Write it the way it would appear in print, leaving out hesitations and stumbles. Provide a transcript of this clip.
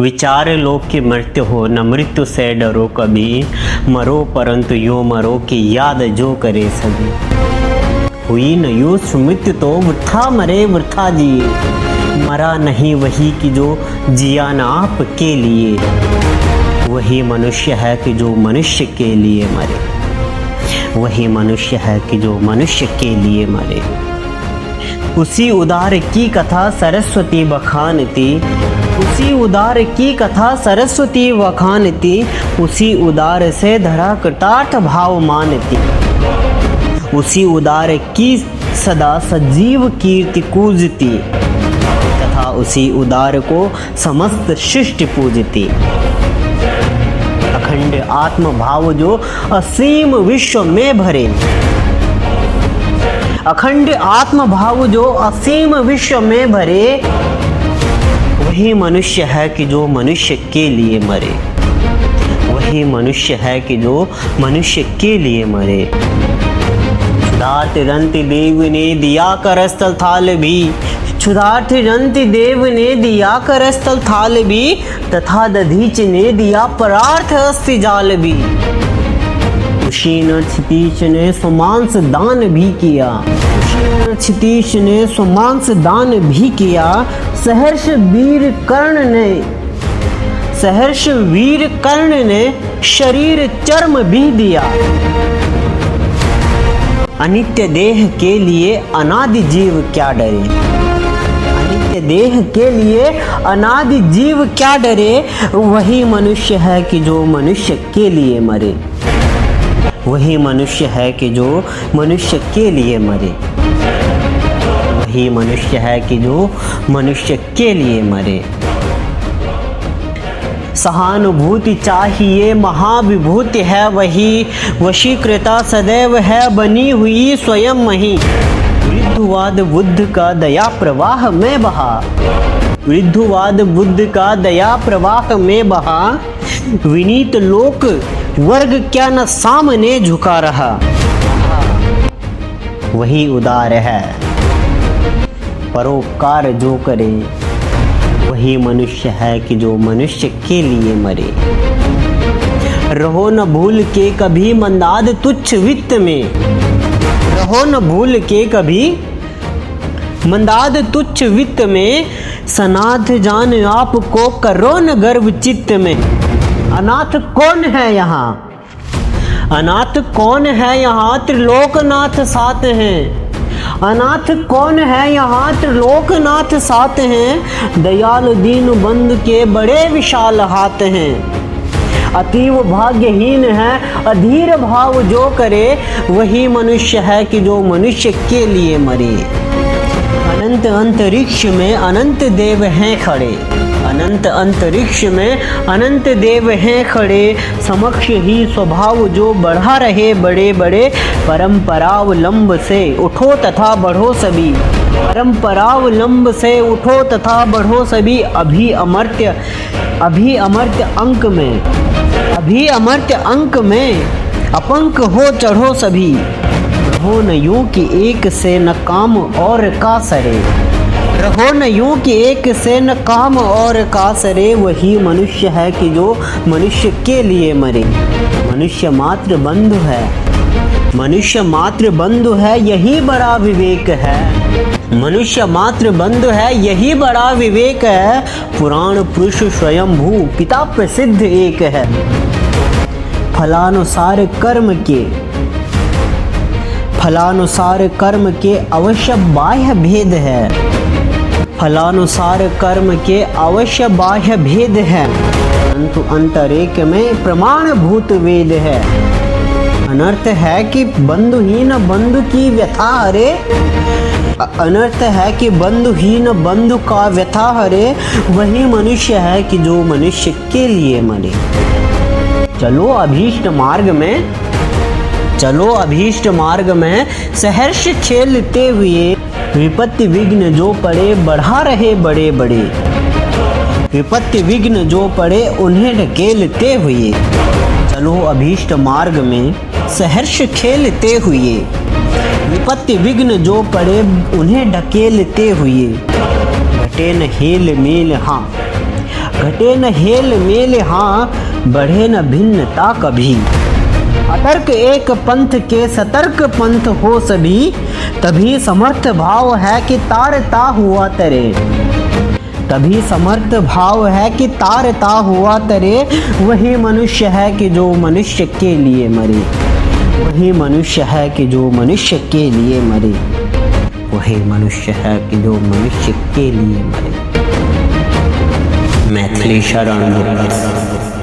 विचार लो कि मृत्यु हो, न मृत्यु से डरो कभी, मरो परंतु यो मरो कि याद जो करे सभी। हुई न यो मृत्यु तो वृथा मरे वृथा जिए, मरा नहीं वही कि जो जिया न आपके लिए। वही मनुष्य है कि जो मनुष्य के लिए मरे, वही मनुष्य है कि जो मनुष्य के लिए मरे। उसी उदार की कथा सरस्वती बखानती, उसी उदार की कथा सरस्वती बखानती, उसी उदार से धरा कृतार्थ भाव मानती। उसी उदार की सदा सजीव कीर्ति कूजती, तथा उसी उदार को समस्त शिष्ट पूजती। अखंड आत्म भाव जो असीम विश्व में भरे, अखंड आत्म भाव जो असीम विश्व में भरे, वही मनुष्य है कि जो मनुष्य के लिए मरे, वही मनुष्य है कि जो मनुष्य के लिए मरे। क्षुधार्त रंति देव ने दिया कर स्थल थाल भी, क्षुधार्थ रंति देव ने दिया कर स्थल थाल भी, तथा दधीच ने दिया परार्थ अस्थि जाल भी। उशीन क्षितीश ने स्वमांस दान भी किया, उशीन क्षितीश ने स्वमांस दान भी किया। सहर्ष वीर कर्ण ने, सहर्ष वीर कर्ण ने शरीर चर्म भी दिया। अनित्य देह के लिए अनादि जीव क्या डरे, अनित्य देह के लिए अनादि जीव क्या डरे। वही मनुष्य है कि जो मनुष्य के लिए मरे, वही मनुष्य है कि जो मनुष्य के लिए मरे, वही मनुष्य है कि जो मनुष्य के लिए मरे। सहानुभूति चाहिए महाविभूति है वही, वशीकृता सदैव है बनी हुई स्वयं मही। वृद्धवाद बुद्ध का दया प्रवाह में बहा, वृद्धवाद बुद्ध का दया प्रवाह में बहा। विनीत लोक वर्ग क्या न सामने झुका रहा, वही उदार है परोपकार जो करे, वही मनुष्य है कि जो मनुष्य के लिए मरे। रहो न भूल के कभी मंदाद तुच्छ वित्त में, रहो न भूल के कभी मंदाद तुच्छ वित्त में। सनाथ जान आपको करो न गर्व चित्त में। अनाथ कौन है यहाँ, अनाथ कौन है यहाँ, त्रिलोकनाथ साथ हैं। अनाथ कौन है यहाँ, त्रिलोकनाथ साथ हैं। दयालु दीन बंधु के बड़े विशाल हाथ हैं। अतीव भाग्यहीन है अधीर भाव जो करे, वही मनुष्य है कि जो मनुष्य के लिए मरे। अनंत अंतरिक्ष में अनंत देव हैं खड़े, अनंत अंतरिक्ष में अनंत देव हैं खड़े। समक्ष ही स्वभाव जो बढ़ा रहे बड़े बड़े। परंपरावलंब से उठो तथा बढ़ो सभी, परंपरावलंब से उठो तथा बढ़ो सभी। अभी अमर्त्य अंक में, अभी अमर्त्य अंक में अपंक हो चढ़ो सभी। रहो न यूं कि एक से न काम और का सरे, रहो न यूं कि एक से न काम और का सरे। वही मनुष्य है कि जो मनुष्य के लिए मरे। मनुष्य मात्र बंधु है, मनुष्य मात्र बंधु है, यही बड़ा विवेक है। मनुष्य मात्र बंधु है, यही बड़ा विवेक है। पुराण पुरुष स्वयंभू पिता प्रसिद्ध एक है। फलानुसार कर्म के, फलानुसार कर्म के अवश्य बाह्य भेद है, फलानुसार कर्म के अवश्य बाह्य भेद है। परंतु अंतरेक में प्रमाण भूत वेद है। अनर्थ है कि बंधुहीन बंधु की व्यथा हरे, अनर्थ है कि बंधुहीन बंधु का व्यथा हरे। वही मनुष्य है कि जो मनुष्य के लिए मरे। चलो अभीष्ट मार्ग में, चलो अभीष्ट मार्ग में सहर्ष खेलते हुए। विपत्ति विघ्न जो पड़े बढ़ा रहे बड़े बड़े, विपत्ति विघ्न जो पड़े उन्हें ढकेलते हुए। चलो अभीष्ट मार्ग में सहर्ष खेलते हुए। विपत्ति विघ्न जो पड़े उन्हें ढकेलते हुए। घटे न हेल मेल हाँ, घटे न हेल मेल, हाँ बढ़े न भिन्नता कभी। अतर्क एक पंथ के सतर्क पंथ हो सभी, तभी समर्थ भाव है कि तारता हुआ तरे। तभी समर्थ भाव है कि तारता हुआ तरे। वही मनुष्य है कि जो मनुष्य के लिए मरे। वही मनुष्य है कि जो मनुष्य के लिए मरे। वही मनुष्य है कि जो मनुष्य के लिए मरे। मैथिली शरण।